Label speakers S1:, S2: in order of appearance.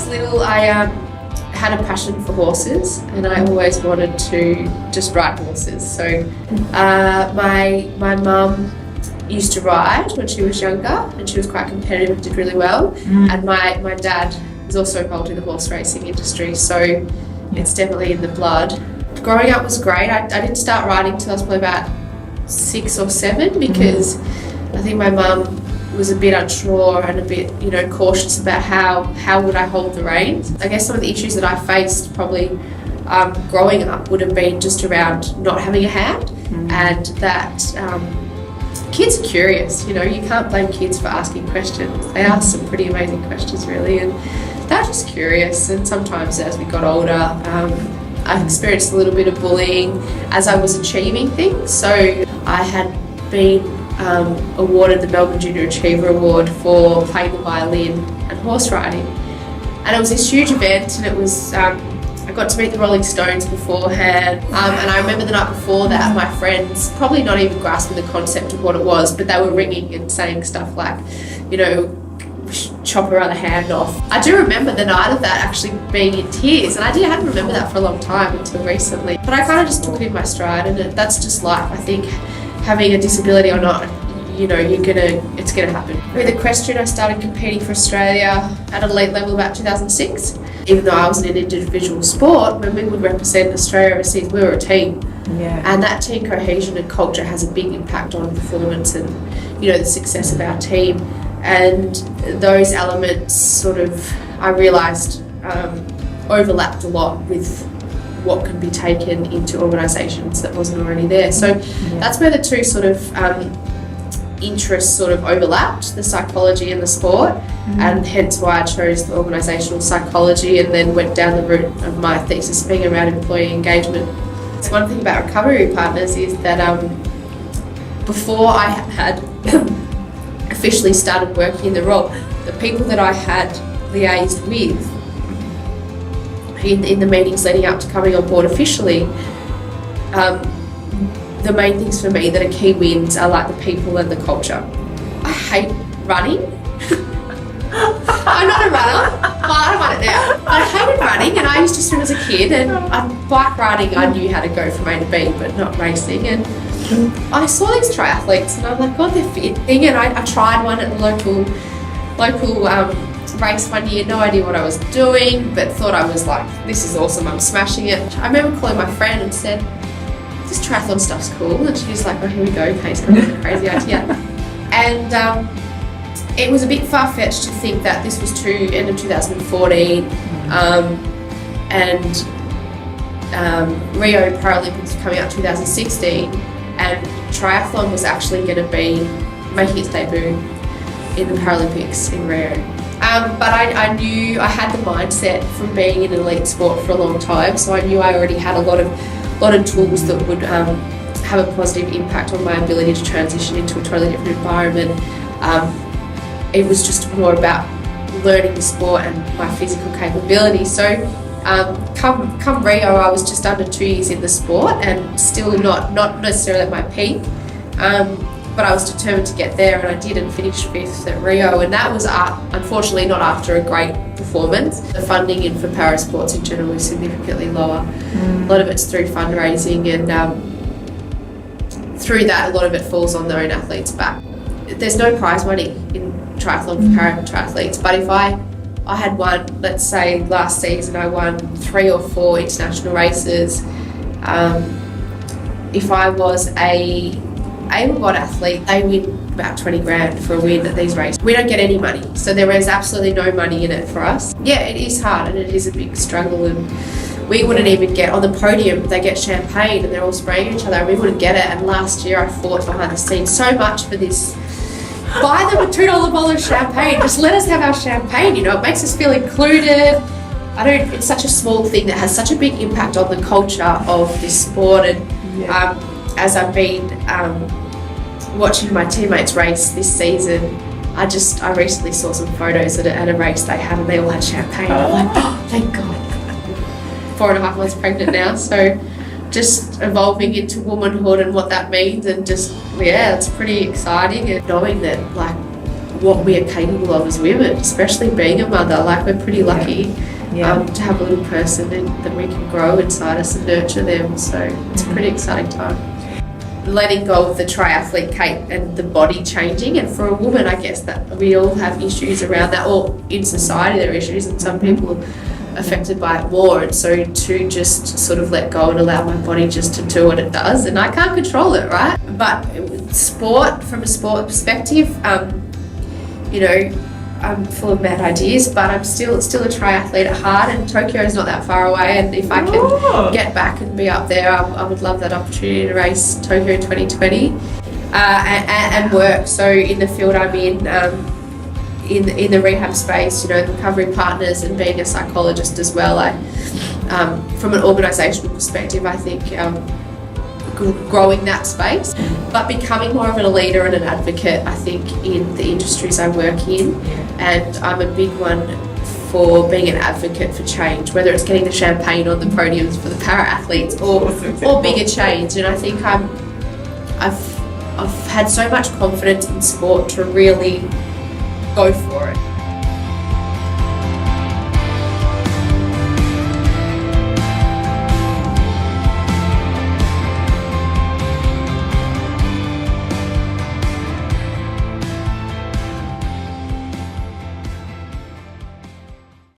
S1: little, I had a passion for horses, and I always wanted to just ride horses. So my mum used to ride when she was younger, and she was quite competitive and did really well. And my dad is also involved in the horse racing industry, so it's definitely in the blood. Growing up was great. I didn't start riding till I was probably about 6 or 7 because I think my mum was a bit unsure and a bit, cautious about how would I hold the reins. I guess some of the issues that I faced probably growing up would have been just around not having a hand, and that kids are curious. You can't blame kids for asking questions. They ask some pretty amazing questions, really, and they're just curious. And sometimes as we got older, I experienced a little bit of bullying as I was achieving things. So I had been awarded the Melbourne Junior Achiever Award for playing the violin and horse riding. And it was this huge event, and it was, I got to meet the Rolling Stones beforehand. And I remember the night before that, my friends, probably not even grasping the concept of what it was, but they were ringing and saying stuff like, chop her other hand off. I do remember the night of that actually being in tears, and I hadn't remembered that for a long time until recently. But I kind of just took it in my stride, and that's just life. I think having a disability or not, it's gonna happen. With equestrian, I started competing for Australia at an elite level about 2006. Even though I was in an individual sport, when we would represent Australia overseas, we were a team. Yeah. And that team cohesion and culture has a big impact on performance and, the success of our team. And those elements I realised overlapped a lot with what can be taken into organisations that wasn't already there. So that's where the two interests overlapped, the psychology and the sport, and hence why I chose the organisational psychology and then went down the route of my thesis being around employee engagement. So one thing about Recovery Partners is that before I had officially started working in the role, the people that I had liaised with in the meetings leading up to coming on board officially, the main things for me that are key wins are like the people and the culture. I hate running. I'm not a runner. Well, I don't mind it now. I hated running, and I used to swim as a kid, and bike riding I knew how to go from A to B, but not racing. And I saw these triathletes, and I'm like, God, they're fit. And I tried one at the local race one year, no idea what I was doing, but thought I was like, this is awesome, I'm smashing it. I remember calling my friend and said, this triathlon stuff's cool, and she's like, oh, here we go, Kate's got a crazy idea. And it was a bit far-fetched to think that this was end of 2014, and Rio Paralympics were coming out 2016, and triathlon was actually going to be making its debut in the Paralympics in Rio. But I knew I had the mindset from being in elite sport for a long time, so I knew I already had a lot of tools that would have a positive impact on my ability to transition into a totally different environment. It was just more about learning the sport and my physical capability. So come Rio, I was just under 2 years in the sport and still not necessarily at my peak. But I was determined to get there, and I did, and finished 5th at Rio, and that was unfortunately not after a great performance. The funding in for parasports in general is significantly lower. A lot of it's through fundraising, and through that a lot of it falls on their own athletes' back. There's no prize money in triathlon for para-triathletes, but if I had won, let's say last season I won 3 or 4 international races, if I was a able-bodied athlete, they win about 20 grand for a win at these races. We don't get any money, so there is absolutely no money in it for us. Yeah, it is hard, and it is a big struggle, and we wouldn't even get on the podium. They get champagne and they're all spraying each other, and we wouldn't get it. And last year I fought behind the scenes so much for this. Buy them a $2 bottle of champagne, just let us have our champagne, it makes us feel included. It's such a small thing that has such a big impact on the culture of this sport. And as I've been watching my teammates race this season, I recently saw some photos at a race they had, and they all had champagne. I'm like, oh, thank God. 4.5 months pregnant now, so just evolving into womanhood and what that means, and just, it's pretty exciting. And knowing that, what we are capable of as women, especially being a mother. Like, we're pretty lucky to have a little person that we can grow inside us and nurture them. So it's a pretty exciting time. Letting go of the triathlete Kate and the body changing, and for a woman, I guess that we all have issues around that, or in society there are issues, and some people are affected by it more. And so to just sort of let go and allow my body just to do what it does, and I can't control it, right? But sport, from a sport perspective, you know, I'm full of bad ideas, but I'm still a triathlete at heart, and Tokyo is not that far away, and if I can get back and be up there, I would love that opportunity to race Tokyo 2020 and work. So in the field I'm in the rehab space, you know, recovery partners, and being a psychologist as well, from an organisational perspective, I think growing that space, but becoming more of a leader and an advocate, I think, in the industries I work in. And I'm a big one for being an advocate for change, whether it's getting the champagne on the podiums for the para-athletes or bigger change. And I think I've had so much confidence in sport to really go for it.